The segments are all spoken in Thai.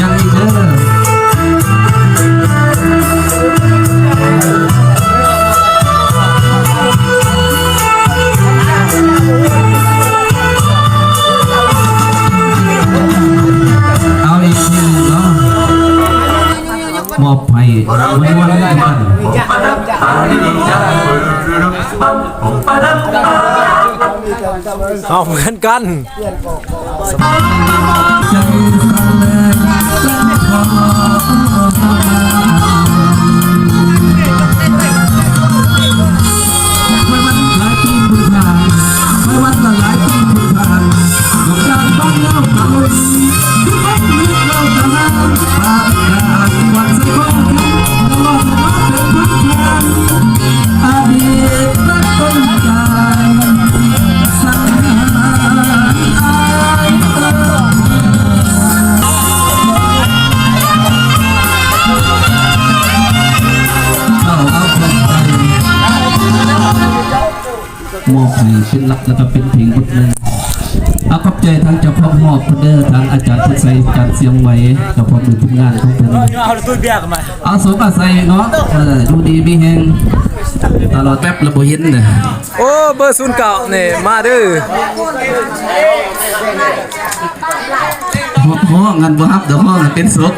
ยังอีกเด้อเอาอีกทีนึงเนาะมอบให้วันแรกกันเอาเหมือนกันมอบให้เป็นหลักแล้วก็เป็นเพลงบทหนึ่งเอาขอบใจทางเจ้าพ่อมอบเด้อทางอาจารย์พุทธไสอาจารย์เสียงไว้กับพอดูทุกงานของเพิ่นเอาสมบัติใส่เนาะดูดีมีแฮงตลอดแป๊บระบบเห็นเนี่ยโอ้เบอร์09นี่มาเด้อห้องงานบ่ฮับเดี๋ยวห้องเป็นศพ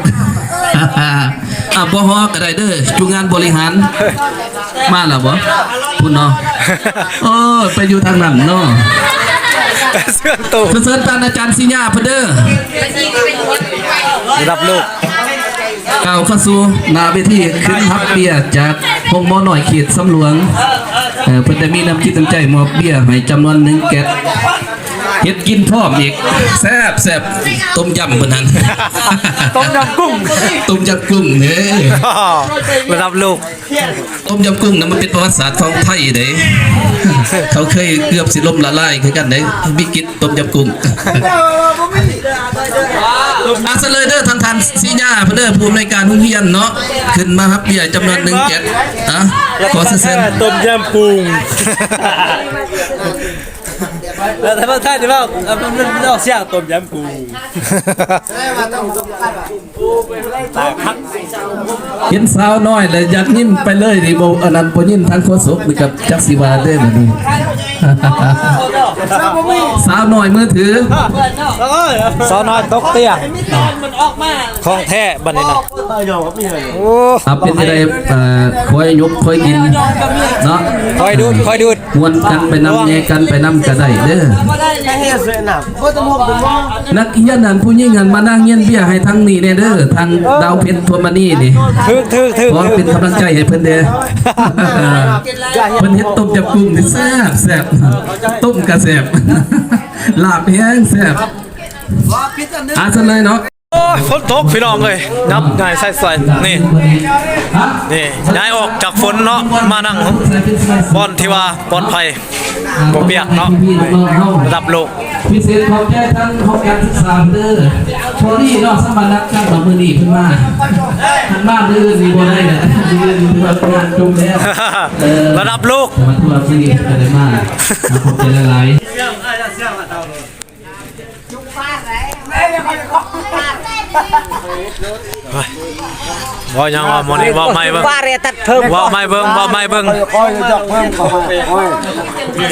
บ่ฮอก็ได้เด้อจุงานบริหารมาแล้วบ่พุ่นเนาะโอ้ไปอยู่ทางนั้นเนาะเสื้อโตเชิญท่านอาจารย์สิญาเพิ่นเด้อรับลูกก้าวเข้าสู่หน้าเวทีขึ้นฮับเบียร์จากห้องหมอหน่อยเขตสำหลวงเพิ่นได้มีน้ำคิดตั้งใจมอบเบียร์ให้จำนวน1แก๊สเฮ็ดกินพร้อมอีกแซ่บต้มยำเพิ่นนั้นต้มยำกุ้งเด้ระดับโลกต้มยำกุ้งน่ะมันเป็นประวัติศาสตร์ของไทยเด้เขาเคยเกือบสิล่มละลายคือกันเด้วิกฤตต้มยำกุ้งซะเลยเด้อท่านสิญาเพิ่นเด้อผู้อำนวยการโรงเรียนเนาะขึ้นมาครับเบียร์จำนวน1แก๊สขอเซ็นต้มยำกุ้งแล้วถ้าท่านจะว่ามันออกเสียงต้มยำกุ้งเห็นสาวน้อยเลยอยากยิ้มไปเลยดิบ่อันนั้นบ่ยิ้มทั้งโคศกนี่กับจักสิว่าเด้อบัดนี้สาวน้อยมือถือสาวน้อยตกเตี้ยของแท้บัดนี้นะโอ้เป็นจังได๋คอยยกคอยกินเนาะคอยดูดมวนกันไปนำแยกกันไปนำก็ได้เด้อนักเรียนนั้นผู้หญิงนั้นมานั่งเรียนเบี้ยให้ทั้งนี้เด้อทางดาวเพชรพวมณีนี่ถึกขอเป็นกำลังใจให้เพิ่นเด้อเพิ่นเฮ็ดต้มยำกุ้งนี่แซ่บต้มก็แซ่บลาบแห้งแซ่บซะเลยเนาะฝนตกพี่น้องเลยนับง่ายใส่นี่ย้ายออกจากฝนเนาะมานั่งบอนที่ว่าปลอดภัยบ่เปียกเนาะระดับโลกพิเศษขอบใจทั้งห้องการศึกษาเด้อพอดีเนาะสมานักกันมื้อนี้เพิ่นมาท่านบ้านอื่นนี่บ่ได้น่ะอื่นว่างานจบแล้วระดับโลกมาทัวร์ที่นี่ก็ได้มาขอบใจหลายๆว่ายังว่ามันว่าไม่เบิ่งว่าไม่เบิ่ง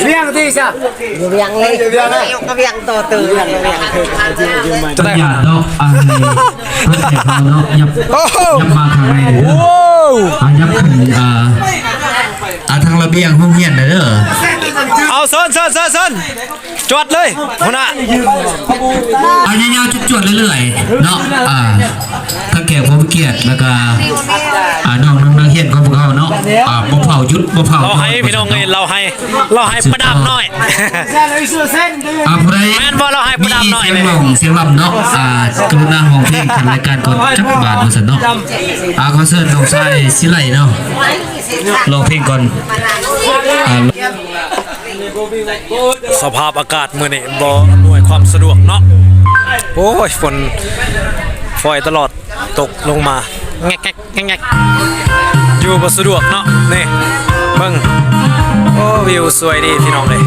เวียงที่ซะเวียงเลยก็เวียงต่อตื่นจะได้เนาะเนาะยับมาทางไหนเด้อยับขึ้นทางระเบียงห้องเรียนเด้อเอาเซินจวดเลยหัวหน้าเอายาวๆจวดๆเรื่อยๆเนาะทั้งแขกผู้เกียรติแล้วก็น้องนักเรียนของพวกเราเนาะบ่เผายุดบ่เผาเราให้พี่น้องเราให้ประดับหน่อยแม่นบ่เราให้ประดับหน่อยเสียงลำเนาะกรุณาห้องเพลงทางรายการก่อนจักบาทว่าซั่นเนาะขอเชิญน้องชายสิไลเนาะร้องเพลงก่อนสภาพอากาศมื้อนี้บ่อำนวยความสะดวกเนาะโอ้ยฝนฝอยตลอดตกลงมาแงกอยู่บ่สะดวกเนาะนี่เบิ่งโอ้วิวสวยดีพี่น้องเลย